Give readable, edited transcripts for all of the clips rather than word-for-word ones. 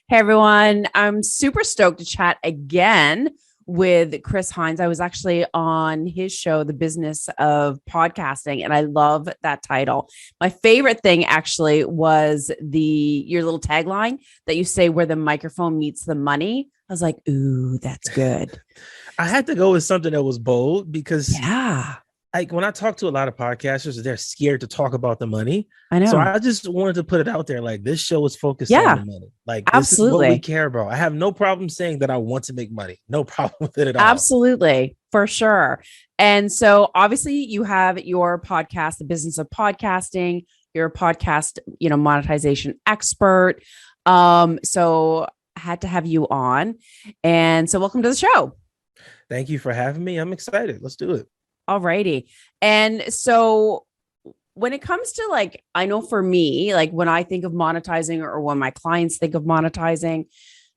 Hey everyone, I'm super stoked to chat again with Chris Hines. I was actually on his show, The Business of Podcasting, and I love that title. My favorite thing actually was your little tagline that you say where the microphone meets the money. I was like, ooh, that's good. I had to go with something that was bold because Yeah, like when I talk to a lot of podcasters, they're scared to talk about the money. I So know. I just wanted to put it out there. Like this show is focused on the Yeah, money. Like this is what we absolutely. care about. I have no problem saying that I want to make money. No problem with it at all. Absolutely, for sure. And so obviously you have your podcast, The Business of Podcasting, you're a podcast, monetization expert. So I had to have you on. And so welcome to the show. Thank you for having me. I'm excited. Let's do it. All righty. And so when it comes to I know for me, like when I think of monetizing or when my clients think of monetizing,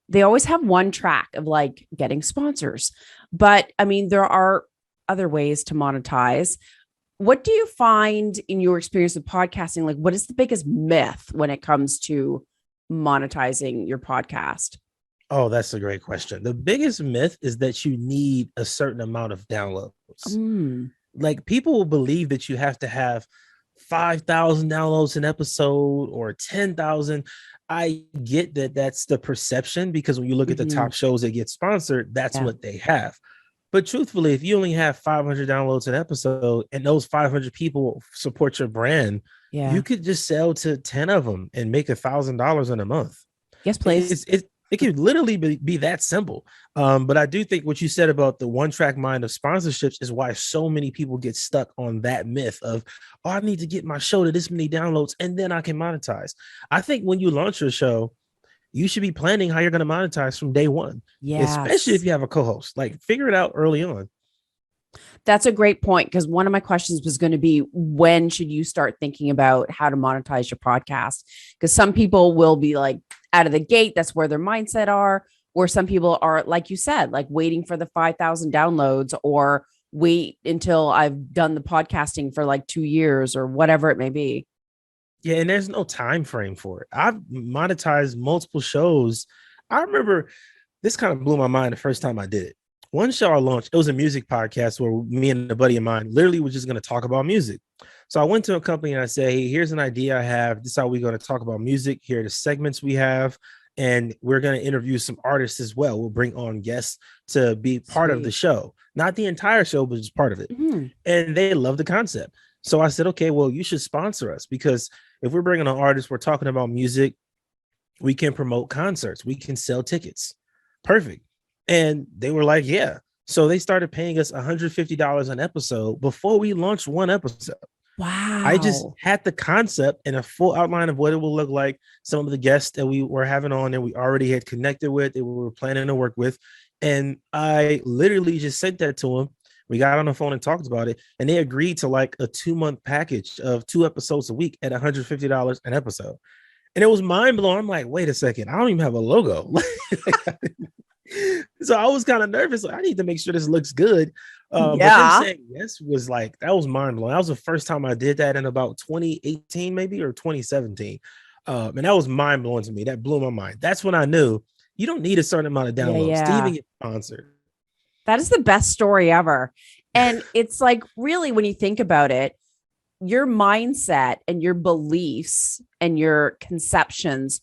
they always have one track of like getting sponsors. But I mean, there are other ways to monetize. What do you find in your experience with podcasting? Like, what is the biggest myth when it comes to monetizing your podcast? Oh, that's a great question. The biggest myth is that you need a certain amount of downloads. Mm, Like people will believe that you have to have 5,000 downloads an episode or 10,000. I get that that's the perception because when you look at the mm-hmm. top shows that get sponsored, that's Yeah. what they have. But truthfully, if you only have 500 downloads an episode and those 500 people support your brand, Yeah. you could just sell to 10 of them and make $1,000 in a month. Yes, please. It could literally be that simple. But I do think what you said about the one track mind of sponsorships is why so many people get stuck on that myth of, oh, I need to get my show to this many downloads and then I can monetize. I think when you launch your show, you should be planning how you're going to monetize from day one, especially if Yes. you have a co-host. Like figure it out early on. That's a great point because one of my questions was going to be when should you start thinking about how to monetize your podcast? Because some people will be like out of the gate, that's where their mindset are, or some people are like you said, like waiting for the 5,000 downloads or wait until I've done the podcasting for like 2 years or whatever it may be. Yeah, and there's no time frame for it. I've monetized multiple shows. I remember this kind of blew my mind the first time I did it. One show I launched, it was a music podcast where me and a buddy of mine literally were just going to talk about music. So I went to a company and I said, hey, here's an idea I have. This is how we're going to talk about music. Here are the segments we have. And we're going to interview some artists as well. We'll bring on guests to be part of the Sweet. show. Not the entire show, but just part of it. Mm-hmm. And they loved the concept. So I said, okay, well, you should sponsor us because if we're bringing on artists, we're talking about music, we can promote concerts, we can sell tickets. Perfect. And they were like, yeah. So they started paying us $150 an episode before we launched one episode. I just Wow. had the concept and a full outline of what it will look like. Some of the guests that we were having on and we already had connected with, that we were planning to work with. And I literally just sent that to them. We got on the phone and talked about it. And they agreed to like a 2-month package of 2 episodes a week at $150 an episode. And it was mind blowing. I'm like, wait a second, I don't even have a logo. So I was kind of nervous. Like, I need to make sure this looks good. But them Yeah. saying yes was like, that was mind blowing. That was the first time I did that in about 2018, maybe, or 2017. And that was mind blowing to me. That blew my mind. That's when I knew you don't need a certain amount of Yeah. downloads to Yeah. even get sponsored. That is the best story ever. And it's like, really, when you think about it, your mindset and your beliefs and your conceptions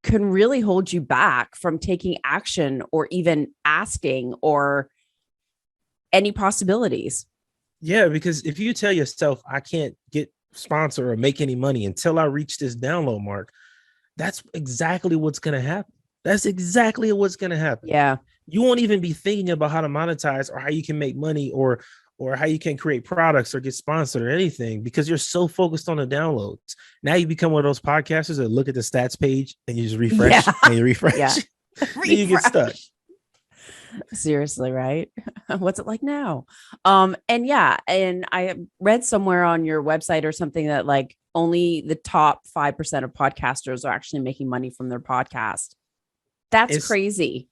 can really hold you back from taking action or even asking or any possibilities. Yeah, because if you tell yourself, I can't get sponsor or make any money until I reach this download mark, that's exactly what's going to happen. That's exactly what's going to happen. Yeah. You won't even be thinking about how to monetize or how you can make money or how you can create products or get sponsored or anything because you're so focused on the downloads. Now you become one of those podcasters that look at the stats page and you just refresh Yeah. and you refresh. Yeah. Then you get stuck. Seriously, right? What's it like now? And yeah, and I read somewhere on your website or something that like only the top 5% of podcasters are actually making money from their podcast. That's It's crazy.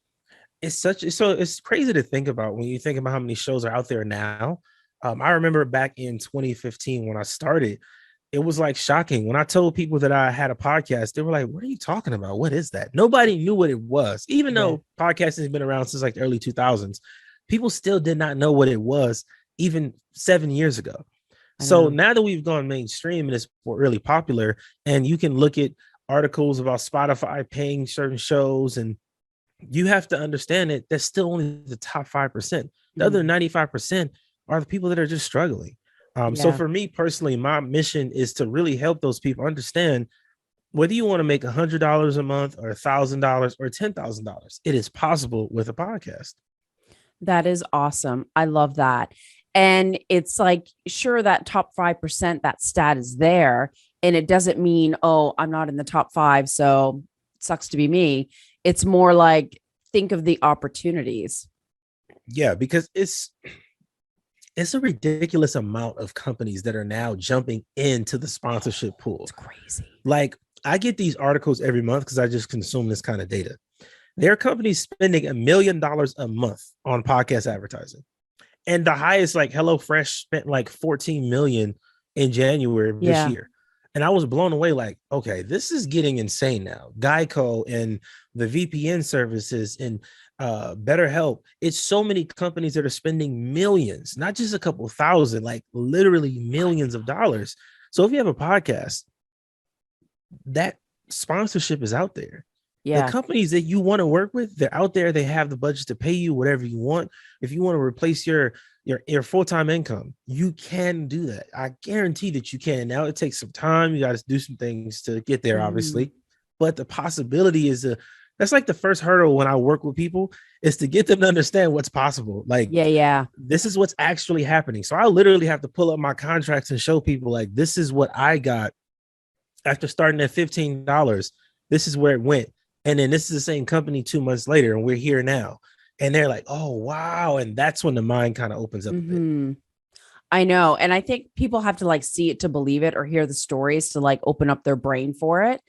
it's crazy to think about when you think about how many shows are out there now. I remember back in 2015 when I started, it was like shocking when I told people that I had a podcast. They were like, "What are you talking about? What is that?" Nobody knew what it was, even Yeah, though podcasting has been around since like the early 2000s. People still did not know what it was even 7 years ago. I So know. now that we've gone mainstream and it's really popular, and you can look at articles about Spotify paying certain shows, and you have to understand that that's still only the top 5%. The other Mhm. 95% are the people that are just struggling. So Yeah. for me personally, my mission is to really help those people understand whether you want to make $100 a month or $1,000 or $10,000, it is possible with a podcast. That is awesome. I love that. And it's like, sure, that top 5%, that stat is there. And it doesn't mean, oh, I'm not in the top five. So it sucks to be me. It's more like, think of the opportunities. Yeah, because it's a ridiculous amount of companies that are now jumping into the sponsorship It's pool. crazy. Like I get these articles every month because I just consume this kind of data. There are companies spending $1 million a month on podcast advertising. And the highest, like HelloFresh spent like 14 million in January of this Yeah. year. And I was blown away, like, okay, this is getting insane now. Geico and the VPN services and BetterHelp. It's so many companies that are spending millions, not just a couple thousand, like literally millions of dollars. So if you have a podcast, that sponsorship is out there. The Yeah. companies that you want to work with, they're out there. They have the budget to pay you whatever you want. If you want to replace your full-time income, you can do that. I guarantee that you can. Now it takes some time. You got to do some things to get there, Mhm. obviously. But the possibility is that's like the first hurdle when I work with people is to get them to understand what's possible. Like Yeah. Yeah. this is what's actually happening. So I literally have to pull up my contracts and show people like this is what I got after starting at $15. This is where it went. And then this is the same company 2 months later, and we're here now. And they're like, oh, wow. And that's when the mind kind of opens up a bit. Hmm. I know. And I think people have to like see it to believe it or hear the stories to like open up their brain for it.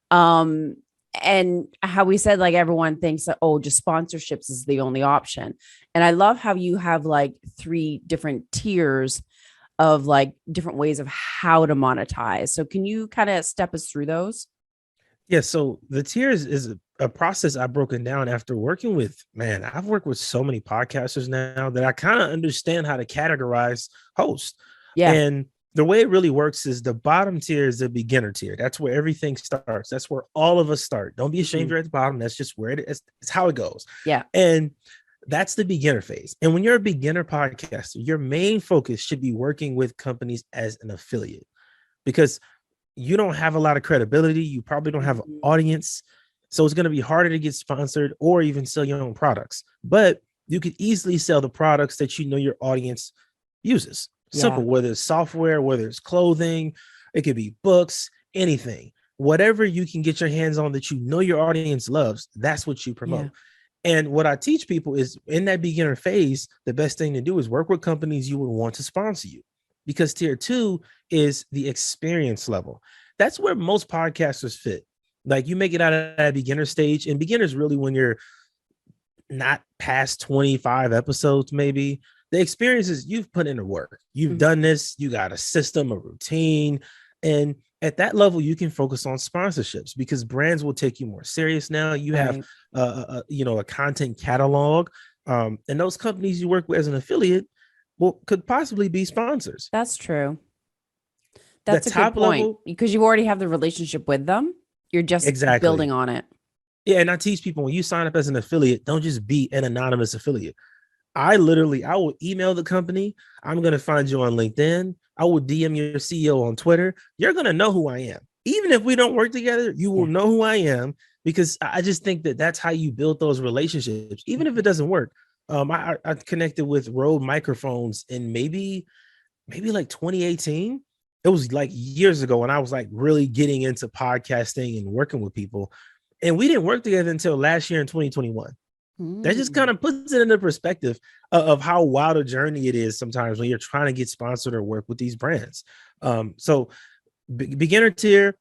Um, and how we said, like, everyone thinks that, oh, just sponsorships is the only option. And I love how you have like three different tiers of like different ways of how to monetize. So can you kind of step us through those? Yeah. So the tiers is a process I've broken down after working with, man, I've worked with so many podcasters now that I kind of understand how to categorize hosts. Yeah. And the way it really works is the bottom tier is the beginner tier. That's where everything starts. That's where all of us start. Don't be ashamed Mhm. you're at the bottom. That's just where it is. It's how it goes. Yeah. And that's the beginner phase. And when you're a beginner podcaster, your main focus should be working with companies as an affiliate because you don't have a lot of credibility. You probably don't have an Mhm. audience. So it's going to be harder to get sponsored or even sell your own products. But you could easily sell the products that you know your audience uses. Yeah. Simple, whether it's software, whether it's clothing, it could be books, anything. Whatever you can get your hands on that you know your audience loves, that's what you Yeah. promote. And what I teach people is in that beginner phase, the best thing to do is work with companies you would want to sponsor you because tier two is the experience level. That's where most podcasters fit. Like you make it out of that beginner stage, and beginners really when you're not past 25 episodes, maybe. The experiences you've put into work. You've Mhm. done this, you got a system, a routine. And at that level, you can focus on sponsorships because brands will take you more serious now. You have Right. a content catalog. And those companies you work with as an affiliate could possibly be sponsors. That's true. The That's a good top point level, because you already have the relationship with them. You're just building exactly. on it. Yeah, and I teach people when you sign up as an affiliate, don't just be an anonymous affiliate. I will email the company. I'm going to find you on LinkedIn. I will DM your CEO on Twitter. You're going to know who I am. Even if we don't work together, you will Yeah. know who I am because I just think that that's how you build those relationships, even if it doesn't work. I connected with Rode Microphones in maybe like 2018. It was like years ago when I was like really getting into podcasting and working with people. And we didn't work together until last year in 2021. That just kind Mm. of puts it into perspective of how wild a journey it is sometimes when you're trying to get sponsored or work with these brands. So beginner tier,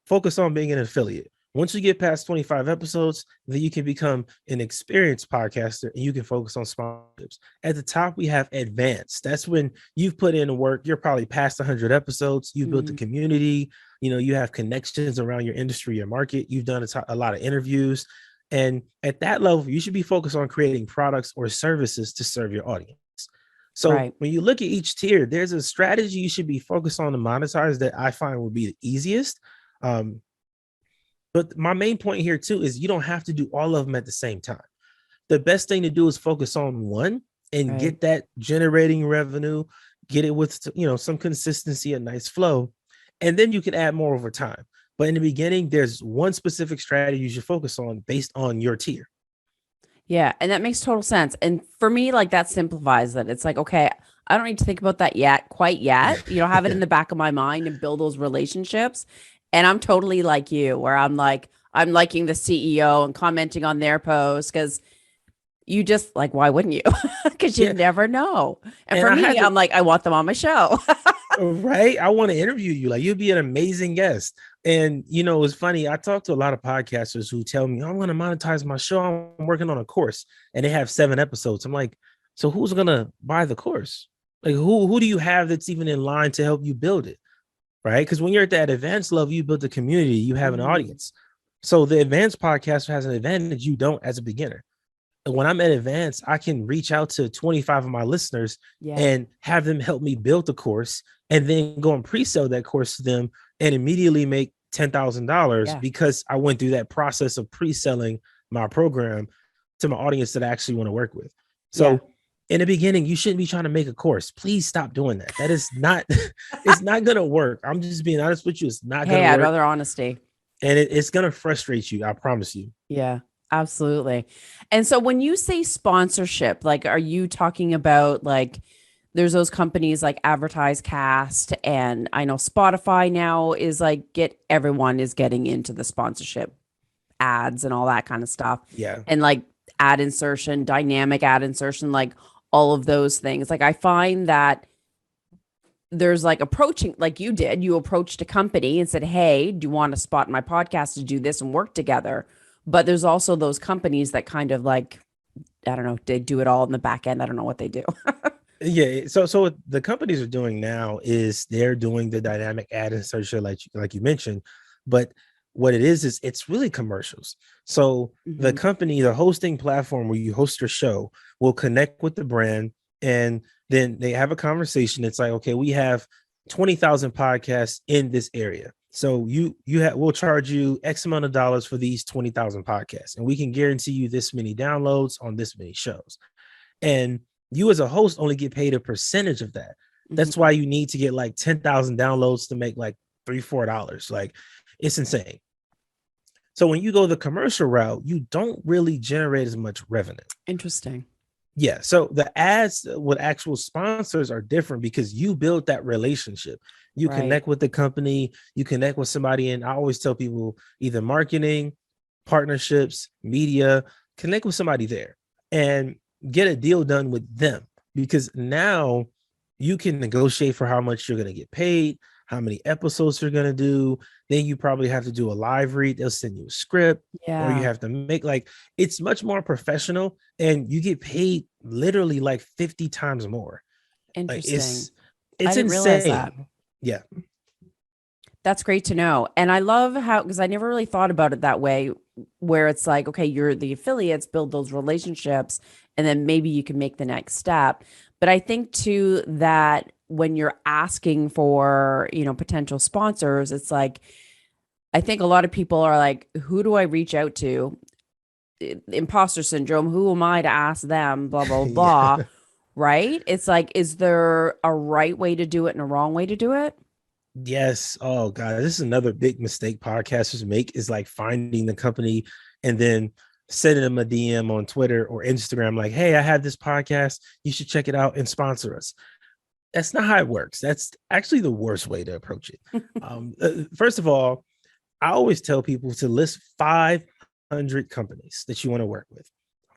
focus on being an affiliate. Once you get past 25 episodes, then you can become an experienced podcaster and you can focus on sponsorships. At the top, we have advanced. That's when you've put in the work. You're probably past 100 episodes. You've built the community. You have connections around your industry, your market. You've done a lot of interviews. And at that level, you should be focused on creating products or services to serve your audience. So when you look at each tier, there's a strategy you should be focused on to monetize that I find would be the easiest. But my main point here too is you don't have to do all of them at the same time. The best thing to do is focus on one and get that generating revenue, get it with some consistency, a nice flow, and then you can add more over time. But in the beginning, there's one specific strategy you should focus on based on your tier. Yeah. And that makes total sense. And for me, like that simplifies it. It's like, okay, I don't need to think about that quite yet. Have it in the back of my mind and build those relationships. And I'm totally like you, where I'm liking the CEO and commenting on their posts because you just like, why wouldn't you? Because you never know. And for me, I'm like, I want them on my show. Right. I want to interview you. Like, you'd be an amazing guest. And, it's funny. I talk to a lot of podcasters who tell me, I'm going to monetize my show. I'm working on a course and they have 7 episodes. I'm like, so who's going to buy the course? Like, who do you have that's even in line to help you build it? Right. Because when you're at that advanced level, you build a community, you have an audience. So the advanced podcaster has an advantage you don't as a beginner. When I'm at advanced, I can reach out to 25 of my listeners and have them help me build the course and then go and pre-sell that course to them and immediately make $10,000 because I went through that process of pre-selling my program to my audience that I actually want to work with. So in the beginning, you shouldn't be trying to make a course. Please stop doing that. That is not, it's not going to work. I'm just being honest with you. It's not going to work. I'd rather honesty. And it's going to frustrate you. I promise you. Yeah. Absolutely. And so when you say sponsorship, like, are you talking about like, there's those companies like Advertise Cast, and I know Spotify now is like, everyone is getting into the sponsorship ads and all that kind of stuff. Yeah. And like ad insertion, dynamic ad insertion, like all of those things. Like I find that there's like approaching, like you approached a company and said, hey, do you want to spot my podcast to do this and work together? But there's also those companies that kind of like, I don't know, they do it all in the back end. I don't know what they do. Yeah. So what the companies are doing now is they're doing the dynamic ad insertion, like you mentioned. But what it is it's really commercials. So the company, the hosting platform where you host your show will connect with the brand, and then they have a conversation. It's like, okay, we have 20,000 podcasts in this area. So we'll charge you X amount of dollars for these 20,000 podcasts, and we can guarantee you this many downloads on this many shows. And you as a host only get paid a percentage of that. That's why you need to get like 10,000 downloads to make like $3-4. Like, it's insane. So when you go the commercial route, you don't really generate as much revenue. Interesting. Yeah. So the ads with actual sponsors are different because you build that relationship. You connect with the company, you connect with somebody. And I always tell people either marketing, partnerships, media, connect with somebody there and get a deal done with them, because now you can negotiate for how much you're going to get paid, how many episodes you're going to do. Then you probably have to do a live read. They'll send you a script, or you have to make it's much more professional, and you get paid literally like 50 times more. Interesting. It's insane. Yeah. That's great to know. And I love how, because I never really thought about it that way, where it's like, okay, you're the affiliates, build those relationships, and then maybe you can make the next step. But I think too that when you're asking for, potential sponsors, it's like, I think a lot of people are like, who do I reach out to? Imposter syndrome. Who am I to ask them? Blah, blah, blah. Right? It's like, is there a right way to do it and a wrong way to do it? Yes. Oh God, this is another big mistake podcasters make, is like finding the company and then sending them a DM on Twitter or Instagram, like, hey, I have this podcast, you should check it out and sponsor us. That's not how it works. That's actually the worst way to approach it. First of all, I always tell people to list 500 companies that you want to work with.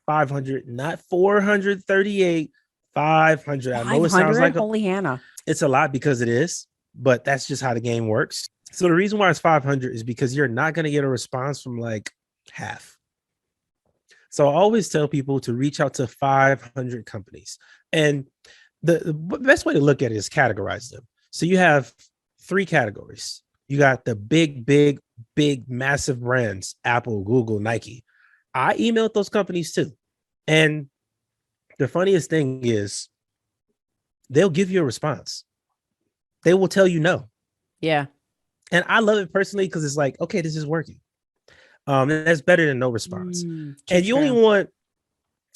500, not 438, 500. I know it sounds like holy Hannah. It's a lot because it is, but that's just how the game works. So the reason why it's 500 is because you're not going to get a response from like half. So I always tell people to reach out to 500 companies. And the best way to look at it is categorize them. So you have three categories. You got the big, massive brands, Apple, Google, Nike. I emailed those companies too. And the funniest thing is they'll give you a response. They will tell you no. Yeah. And I love it personally because it's like, okay, this is working. That's better than no response. And you only want,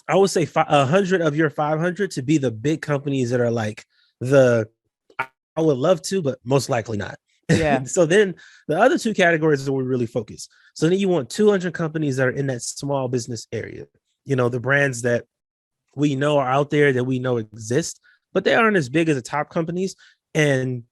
I would say, 100 of your 500 to be the big companies that are like I would love to, but most likely not. Yeah. So then the other two categories are where we really focus. So then you want 200 companies that are in that small business area. You know, the brands that we know are out there, that we know exist, but they aren't as big as the top companies. And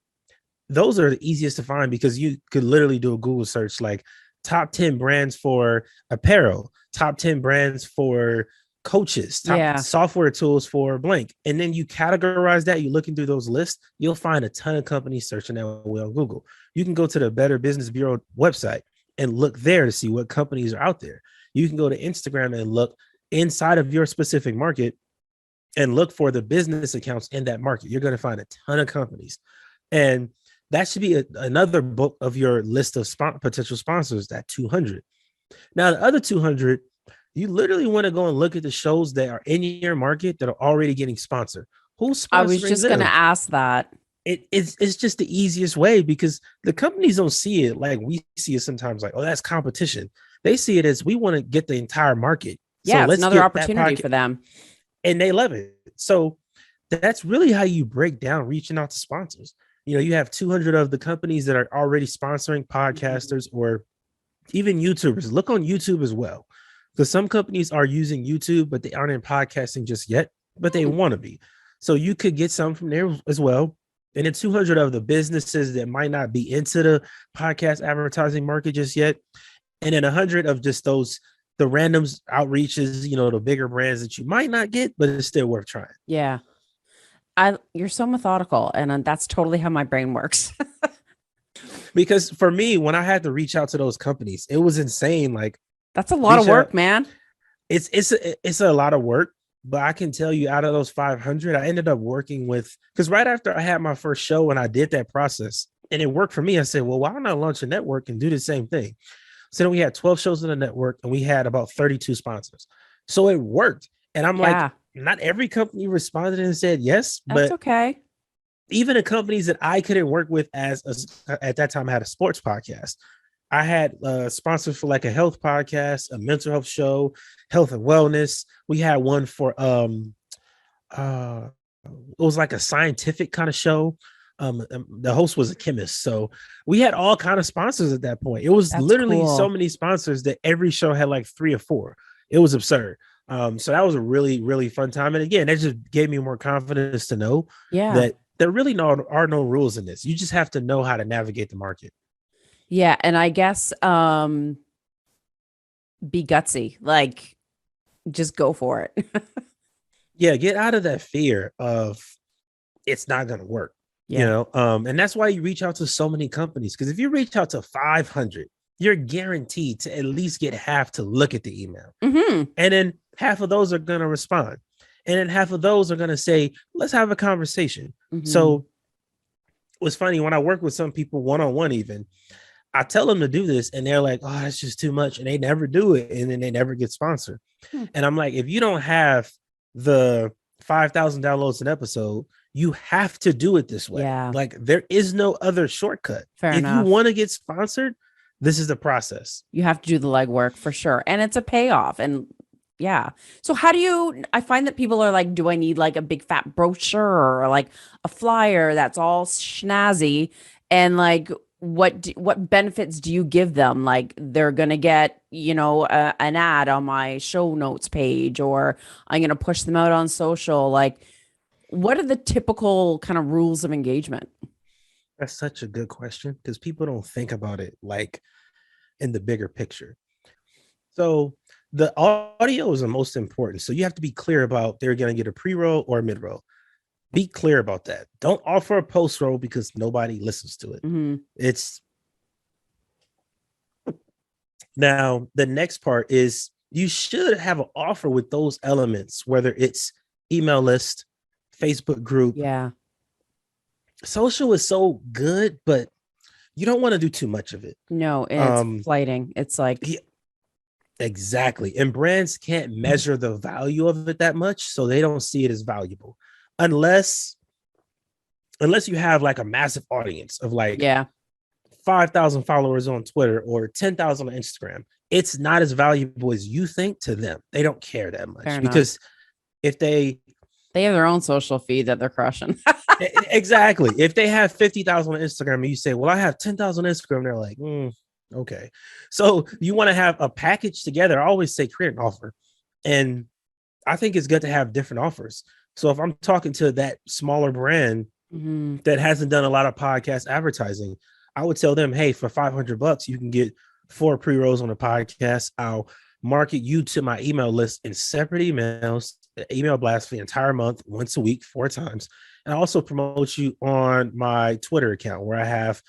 those are the easiest to find because you could literally do a Google search like top 10 brands for apparel, top 10 brands for coaches, top software tools for blank. And then you categorize that, you're looking through those lists, you'll find a ton of companies searching that way on Google. You can go to the Better Business Bureau website and look there to see what companies are out there. You can go to Instagram and look inside of your specific market and look for the business accounts in that market. You're going to find a ton of companies. And that should be another book of your list of potential sponsors, that 200. Now, the other 200, you literally want to go and look at the shows that are in your market that are already getting sponsored. Who's sponsoring them? I was just going to ask that. It's just the easiest way because the companies don't see it like we see it sometimes like, oh, that's competition. They see it as we want to get the entire market. Yeah, so it's another opportunity for them. And they love it. So that's really how you break down reaching out to sponsors. You know, you have 200 of the companies that are already sponsoring podcasters or even YouTubers. Look on YouTube as well, because some companies are using YouTube, but they aren't in podcasting just yet, but they want to be. So you could get some from there as well. And then 200 of the businesses that might not be into the podcast advertising market just yet. And then 100 of just those, the random outreaches, you know, the bigger brands that you might not get, but it's still worth trying. Yeah. You're so methodical, and that's totally how my brain works. Because for me, when I had to reach out to those companies, it was insane. Like, that's a lot of work, man. It's a lot of work, but I can tell you out of those 500, I ended up working with, because right after I had my first show and I did that process and it worked for me, I said, well, why don't I launch a network and do the same thing? So then we had 12 shows in the network and we had about 32 sponsors. So it worked. And I'm like, not every company responded and said yes, but that's okay. Even the companies that I couldn't work with at that time, I had a sports podcast. I had sponsors for like a health podcast, a mental health show, health and wellness. We had one for it was like a scientific kind of show. The host was a chemist, so we had all kind of sponsors at that point. It was literally so many sponsors that every show had like 3 or 4. It was absurd. So that was a really, really fun time. And again, that just gave me more confidence to know that there really are no rules in this. You just have to know how to navigate the market. Yeah. And I guess be gutsy, like just go for it. Yeah, get out of that fear of it's not going to work. You know, and that's why you reach out to so many companies, because if you reach out to 500, you're guaranteed to at least get half to look at the email. And then half of those are going to respond. And then half of those are going to say, let's have a conversation. So it was funny when I work with some people one-on-one, even I tell them to do this and they're like, oh, that's just too much. And they never do it. And then they never get sponsored. And I'm like, if you don't have the 5,000 downloads an episode, you have to do it this way. Like there is no other shortcut. If you want to get sponsored, this is the process. You have to do the legwork for sure. And it's a payoff. And so how do you, I find that people are like, do I need like a big fat brochure or like a flyer that's all snazzy? And like, what benefits do you give them? Like they're going to get, you know, an ad on my show notes page, or I'm going to push them out on social. Like, what are the typical kind of rules of engagement? That's such a good question, because people don't think about it like in the bigger picture. So the audio is the most important. So you have to be clear about they're going to get a pre-roll or a mid-roll. Be clear about that. Don't offer a post-roll because nobody listens to it. It's Now, the next part is you should have an offer with those elements, whether it's email list, Facebook group. Yeah. Social is so good, but you don't want to do too much of it. No, and it's Um, flighting. It's like, yeah, exactly. And brands can't measure the value of it that much, so they don't see it as valuable unless you have like a massive audience of like yeah, 5,000 followers on Twitter or 10,000 on Instagram. It's not as valuable as you think to them. They don't care that fair much enough. because if they They have their own social feed that they're crushing. exactly, if they have 50,000 on Instagram and you say, well, I have 10,000 on Instagram, they're like, okay. So you want to have a package together. I always say create an offer. And I think it's good to have different offers. So if I'm talking to that smaller brand that hasn't done a lot of podcast advertising, I would tell them, hey, for $500, you can get 4 pre-rolls on a podcast. I'll market you to my email list in separate emails, email blast for the entire month, once a week, 4 times. And I also promote you on my Twitter account where I have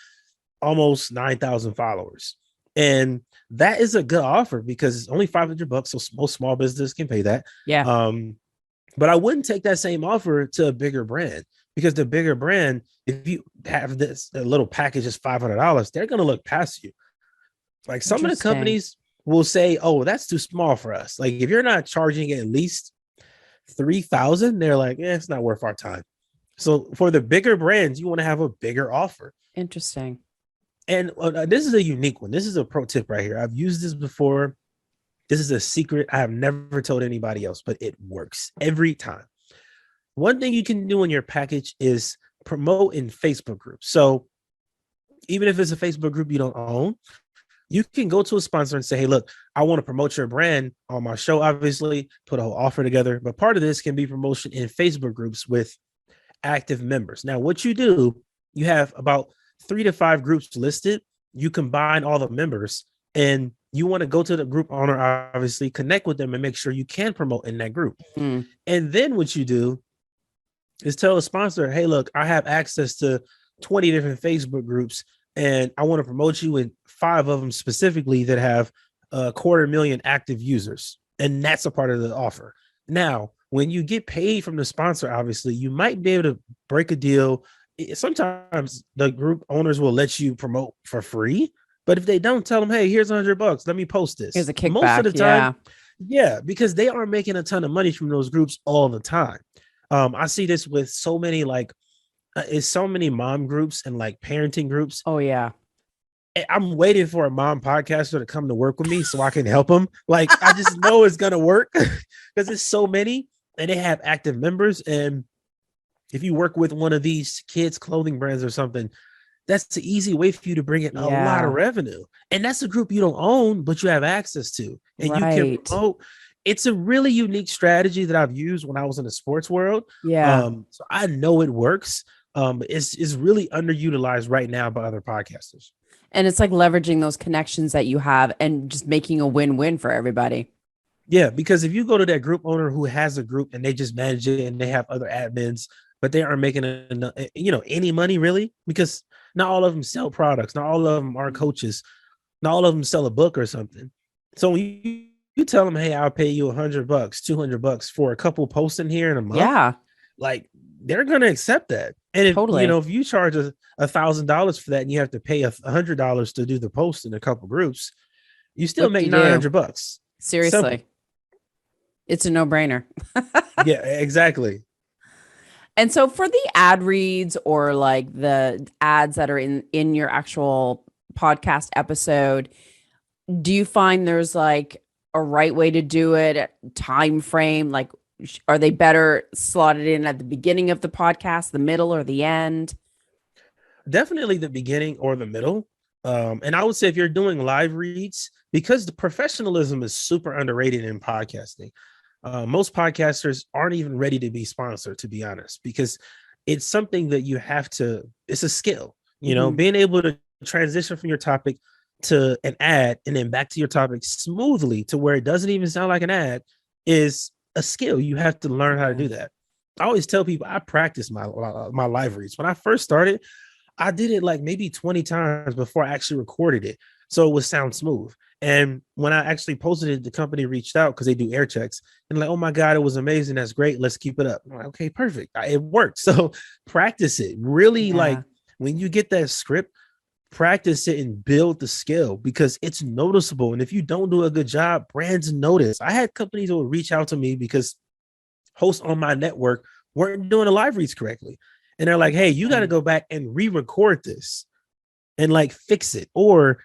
almost 9,000 followers. And that is a good offer because it's only $500. So most small business can pay that. Yeah. But I wouldn't take that same offer to a bigger brand because the bigger brand, if you have this a little package is $500, they're going to look past you. Like some of the companies will say, oh, that's too small for us. Like if you're not charging at least 3,000, they're like, it's not worth our time. So for the bigger brands, you want to have a bigger offer. Interesting. And this is a unique one. This is a pro tip right here. I've used this before. This is a secret I have never told anybody else, but it works every time. One thing you can do in your package is promote in Facebook groups. So even if it's a Facebook group you don't own, you can go to a sponsor and say, hey, look, I want to promote your brand on my show, obviously, put a whole offer together. But part of this can be promotion in Facebook groups with active members. Now, what you do, you have about 3 to 5 groups listed. You combine all the members and you want to go to the group owner, obviously, connect with them and make sure you can promote in that group. And then what you do is tell a sponsor, hey, look, I have access to 20 different Facebook groups and I want to promote you in 5 of them specifically that have 250,000 active users. And that's a part of the offer. Now, when you get paid from the sponsor, obviously, you might be able to break a deal. Sometimes the group owners will let you promote for free. But if they don't, tell them, hey, here's $100. Let me post this. Here's a kickback. Most of the time, yeah, because they are making a ton of money from those groups all the time. I see this with so many so many mom groups and like parenting groups. Oh, yeah. I'm waiting for a mom podcaster to come to work with me so I can help them. Like, I just know it's going to work because it's so many and they have active members. And if you work with one of these kids' clothing brands or something, that's an easy way for you to bring in a lot of revenue. And that's a group you don't own, but you have access to. And you can promote. It's a really unique strategy that I've used when I was in the sports world. Yeah. So I know it works. It's really underutilized right now by other podcasters. And it's like leveraging those connections that you have and just making a win-win for everybody. Yeah, because if you go to that group owner who has a group and they just manage it and they have other admins, but they aren't making any money really, because not all of them sell products, not all of them are coaches, not all of them sell a book or something. So when you tell them, hey, I'll pay you $100, $200 for a couple posts in here in a month, like they're gonna accept that. And if if you charge $1,000 for that and you have to pay $100 to do the post in a couple groups, you still make $900. Seriously. Simple. It's a no-brainer. Yeah, exactly. And so for the ad reads or like the ads that are in your actual podcast episode, do you find there's like a right way to do it, time frame? Like, are they better slotted in at the beginning of the podcast, the middle, or the end? Definitely the beginning or the middle. And I would say if you're doing live reads, because the professionalism is super underrated in podcasting. Most podcasters aren't even ready to be sponsored, to be honest, because it's something that you have to, it's a skill, being able to transition from your topic to an ad and then back to your topic smoothly to where it doesn't even sound like an ad is a skill. You have to learn how to do that. I always tell people I practice my live reads. When I first started, I did it like maybe 20 times before I actually recorded it, so it would sound smooth. And when I actually posted it, the company reached out because they do air checks and like, oh my God, it was amazing. That's great. Let's keep it up. I'm like, okay, perfect. It worked. So practice it. Really, like Yeah. when you get that script, practice it and build the skill because it's noticeable. And if you don't do a good job, brands notice. I had companies that would reach out to me because hosts on my network weren't doing the live reads correctly. And they're like, hey, you got to Interesting. go back and re-record this and like fix it. Or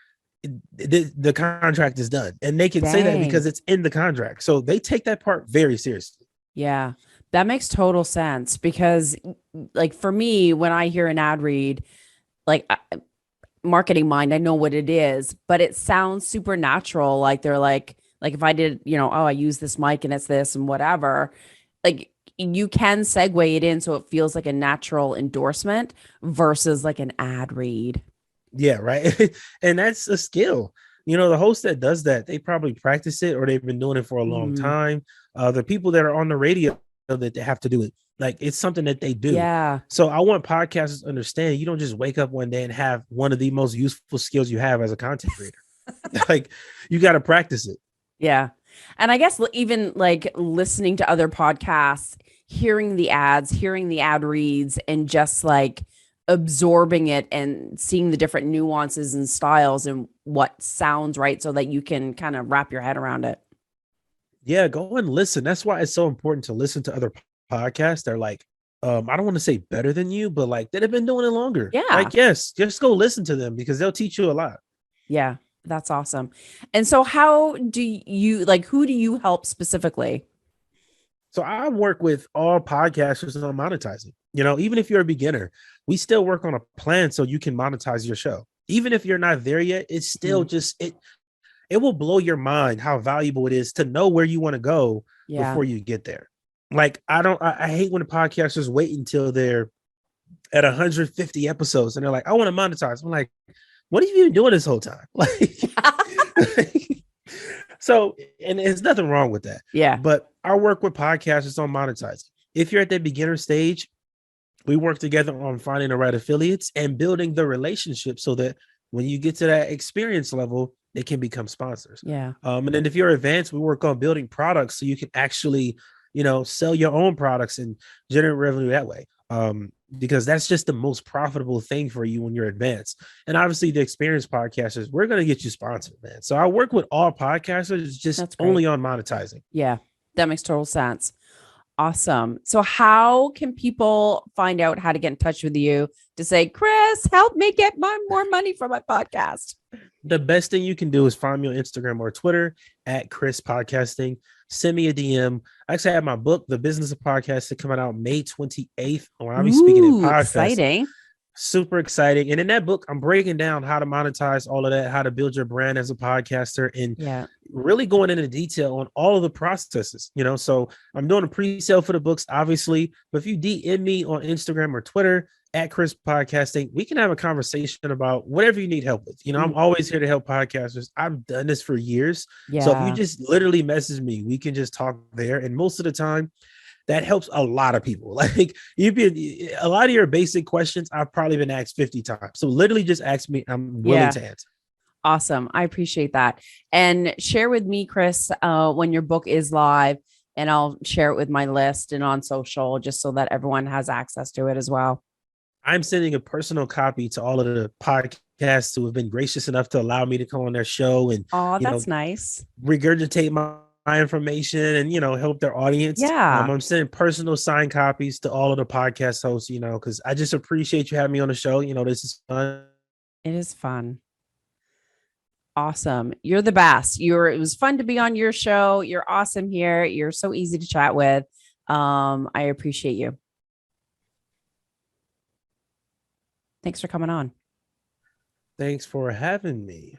the contract is done. And they can say that Dang. because it's in the contract. So they take that part very seriously. Yeah. That makes total sense because like for me, when I hear an ad read, like marketing mind, I know what it is, but it sounds supernatural. Like they're like if I did, oh, I use this mic and it's this and whatever, like you can segue it in so it feels like a natural endorsement versus like an ad read. Yeah, right. And that's a skill. The host that does that, they probably practice it or they've been doing it for a long Mm, time. The people that are on the radio that they have to do it, like it's something that they do. yeah. So I want podcasters to understand you don't just wake up one day and have one of the most useful skills you have as a content creator. Like you got to practice it. Yeah. And I guess even like listening to other podcasts, hearing the ads, hearing the ad reads, and just like absorbing it and seeing the different nuances and styles and what sounds right so that you can kind of wrap your head around it. Yeah, go and listen. That's why it's so important to listen to other podcasts. They're like, I don't want to say better than you, but like that have been doing it longer. Yeah. Like, yes, just go listen to them because they'll teach you a lot. Yeah. That's awesome. And so, how do you like, who do you help specifically? So I work with all podcasters on monetizing. Even if you're a beginner, we still work on a plan so you can monetize your show. Even if you're not there yet, it's still Mhm. just it will blow your mind how valuable it is to know where you want to go Yeah. before you get there. Like I hate when the podcasters wait until they're at 150 episodes and they're like, I want to monetize. I'm like, what have you been doing this whole time? Like, so, and there's nothing wrong with that. Yeah. But our work with podcasters on monetizing. If you're at that beginner stage, we work together on finding the right affiliates and building the relationship so that when you get to that experience level, they can become sponsors. Yeah. And then if you're advanced, we work on building products so you can actually, sell your own products and generate revenue that way. Because that's just the most profitable thing for you when you're advanced. And obviously, the experienced podcasters, we're going to get you sponsored, man. So I work with all podcasters, just That's great. only on monetizing. Yeah. That makes total sense. Awesome. So, how can people find out how to get in touch with you to say, Chris, help me get more money for my podcast? The best thing you can do is find me on Instagram or Twitter at Chris Podcasting. Send me a DM. I actually have my book, The Business of Podcasting, coming out May 28th, when I'll be speaking at Ooh, Podfest. exciting. Super exciting. And in that book, I'm breaking down how to monetize all of that, how to build your brand as a podcaster, and Yeah. really going into detail on all of the processes. So I'm doing a pre-sale for the books, obviously. But if you DM me on Instagram or Twitter at Chris Podcasting, we can have a conversation about whatever you need help with. I'm Mm, always here to help podcasters. I've done this for years. So if you yeah. just literally message me, we can just talk there. And most of the time, that helps a lot of people. Like you've been a lot of your basic questions, I've probably been asked 50 times. So literally just ask me. I'm willing Yeah. to answer. Awesome. I appreciate that. And share with me, Chris, when your book is live, and I'll share it with my list and on social just so that everyone has access to it as well. I'm sending a personal copy to all of the podcasts who have been gracious enough to allow me to come on their show and, Oh, you know, that's nice. regurgitate my information and, help their audience. Yeah, I'm sending personal signed copies to all of the podcast hosts, because I just appreciate you having me on the show. This is fun. it is fun. Awesome. You're the best. It was fun to be on your show. You're awesome here. You're so easy to chat with. I appreciate you. Thanks for coming on. Thanks for having me.